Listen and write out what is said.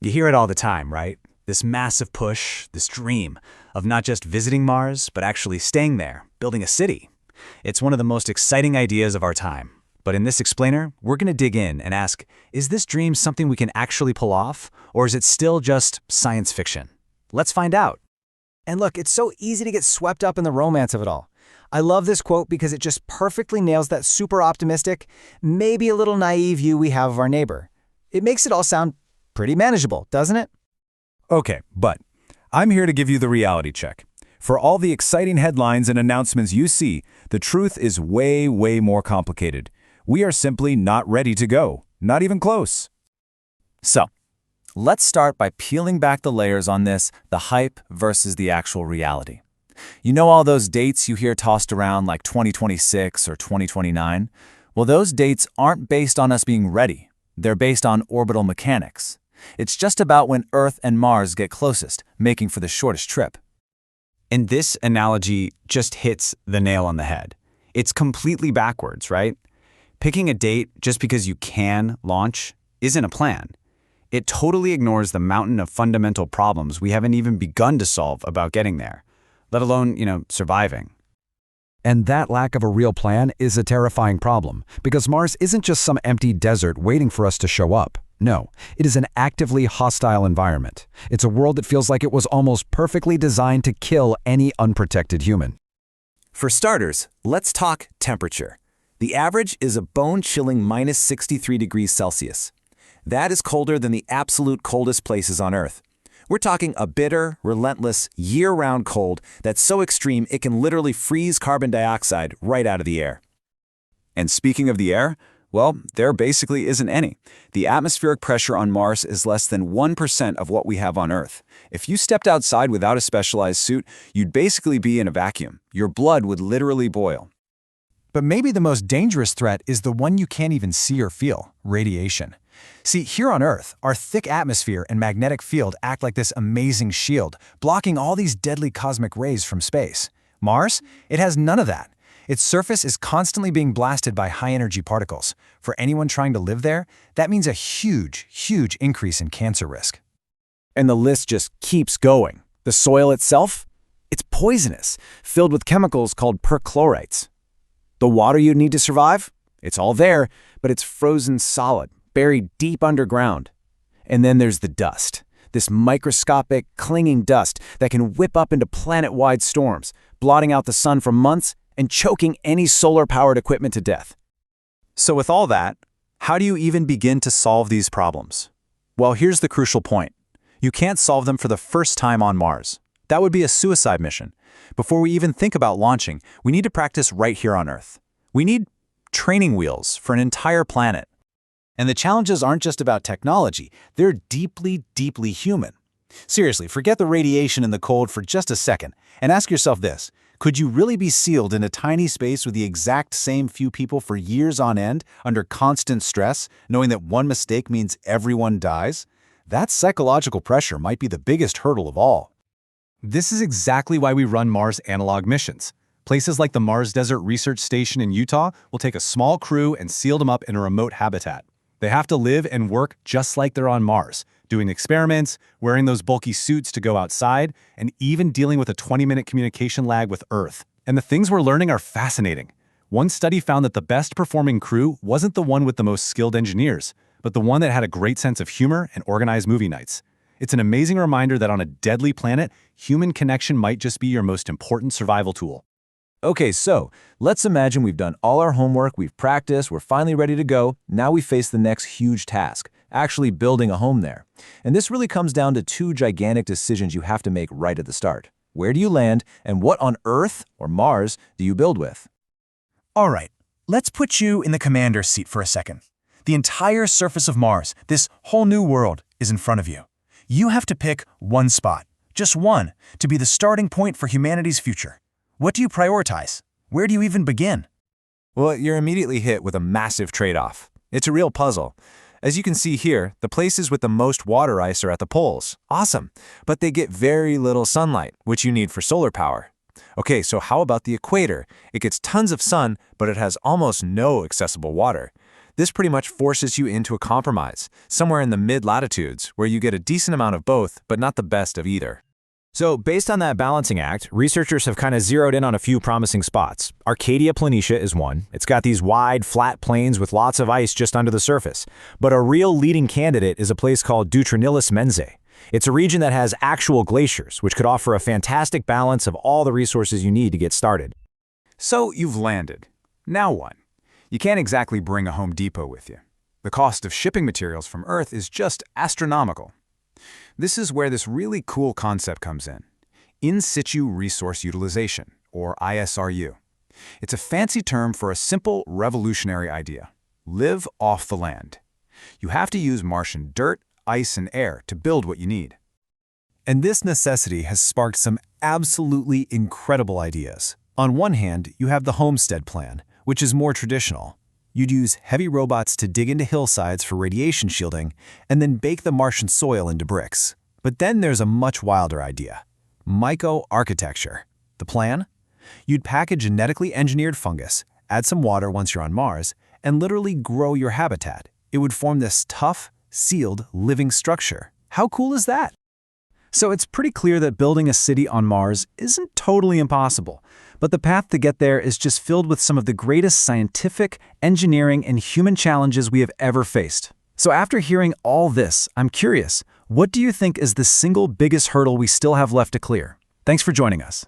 You hear it all the time, right? This massive push, this dream of not just visiting Mars, but actually staying there, building a city. It's one of the most exciting ideas of our time. But in this explainer, we're going to dig in and ask, is this dream something we can actually pull off, or is it still just science fiction? Let's find out. And look, it's so easy to get swept up in the romance of it all. I love this quote because it just perfectly nails that super optimistic, maybe a little naive view we have of our neighbor. It makes it all sound pretty manageable, doesn't it? Okay, but I'm here to give you the reality check. For all the exciting headlines and announcements you see, the truth is way, way more complicated. We are simply not ready to go, not even close. So, let's start by peeling back the layers on this, the hype versus the actual reality. You know all those dates you hear tossed around like 2026 or 2029? Well, those dates aren't based on us being ready. They're based on orbital mechanics. It's just about when Earth and Mars get closest, making for the shortest trip. And this analogy just hits the nail on the head. It's completely backwards, right? Picking a date just because you can launch isn't a plan. It totally ignores the mountain of fundamental problems we haven't even begun to solve about getting there, let alone, surviving. And that lack of a real plan is a terrifying problem, because Mars isn't just some empty desert waiting for us to show up. No, it is an actively hostile environment. It's a world that feels like it was almost perfectly designed to kill any unprotected human. For starters, let's talk temperature. The average is a bone-chilling minus 63 degrees Celsius. That is colder than the absolute coldest places on Earth. We're talking a bitter, relentless, year-round cold that's so extreme it can literally freeze carbon dioxide right out of the air. And speaking of the air, well, there basically isn't any. The atmospheric pressure on Mars is less than 1% of what we have on Earth. If you stepped outside without a specialized suit, you'd basically be in a vacuum. Your blood would literally boil. But maybe the most dangerous threat is the one you can't even see or feel: radiation. See, here on Earth, our thick atmosphere and magnetic field act like this amazing shield, blocking all these deadly cosmic rays from space. Mars? It has none of that. Its surface is constantly being blasted by high-energy particles. For anyone trying to live there, that means a huge, huge increase in cancer risk. And the list just keeps going. The soil itself? It's poisonous, filled with chemicals called perchlorates. The water you'd need to survive? It's all there, but it's frozen solid, buried deep underground. And then there's the dust, this microscopic, clinging dust that can whip up into planet-wide storms, blotting out the sun for months and choking any solar-powered equipment to death. So with all that, how do you even begin to solve these problems? Well, here's the crucial point. You can't solve them for the first time on Mars. That would be a suicide mission. Before we even think about launching, we need to practice right here on Earth. We need training wheels for an entire planet. And the challenges aren't just about technology, they're deeply, deeply human. Seriously, forget the radiation and the cold for just a second, and ask yourself this: could you really be sealed in a tiny space with the exact same few people for years on end, under constant stress, knowing that one mistake means everyone dies? That psychological pressure might be the biggest hurdle of all. This is exactly why we run Mars analog missions. Places like the Mars Desert Research Station in Utah will take a small crew and seal them up in a remote habitat. They have to live and work just like they're on Mars, doing experiments, wearing those bulky suits to go outside, and even dealing with a 20-minute communication lag with Earth. And the things we're learning are fascinating. One study found that the best-performing crew wasn't the one with the most skilled engineers, but the one that had a great sense of humor and organized movie nights. It's an amazing reminder that on a deadly planet, human connection might just be your most important survival tool. Okay, so let's imagine we've done all our homework, we've practiced, we're finally ready to go. Now we face the next huge task, actually building a home there. And this really comes down to two gigantic decisions you have to make right at the start. Where do you land, and what on Earth, or Mars, do you build with? All right, let's put you in the commander's seat for a second. The entire surface of Mars, this whole new world, is in front of you. You have to pick one spot, just one, to be the starting point for humanity's future. What do you prioritize? Where do you even begin? Well, you're immediately hit with a massive trade-off. It's a real puzzle. As you can see here, the places with the most water ice are at the poles. Awesome. But they get very little sunlight, which you need for solar power. Okay, so how about the equator? It gets tons of sun, but it has almost no accessible water. This pretty much forces you into a compromise, somewhere in the mid-latitudes, where you get a decent amount of both, but not the best of either. So based on that balancing act, researchers have kind of zeroed in on a few promising spots. Arcadia Planitia is one. It's got these wide, flat plains with lots of ice just under the surface. But a real leading candidate is a place called Deuteronilis Mensae. It's a region that has actual glaciers, which could offer a fantastic balance of all the resources you need to get started. So you've landed. Now what? You can't exactly bring a Home Depot with you. The cost of shipping materials from Earth is just astronomical. This is where this really cool concept comes in situ resource utilization, or ISRU. It's a fancy term for a simple, revolutionary idea. Live off the land. You have to use Martian dirt, ice, and air to build what you need. And this necessity has sparked some absolutely incredible ideas. On one hand, you have the homestead plan, which is more traditional. You'd use heavy robots to dig into hillsides for radiation shielding and then bake the Martian soil into bricks. But then there's a much wilder idea: myco-architecture. The plan? You'd pack a genetically engineered fungus, add some water once you're on Mars, and literally grow your habitat. It would form this tough, sealed, living structure. How cool is that? So it's pretty clear that building a city on Mars isn't totally impossible, but the path to get there is just filled with some of the greatest scientific, engineering, and human challenges we have ever faced. So after hearing all this, I'm curious, what do you think is the single biggest hurdle we still have left to clear? Thanks for joining us.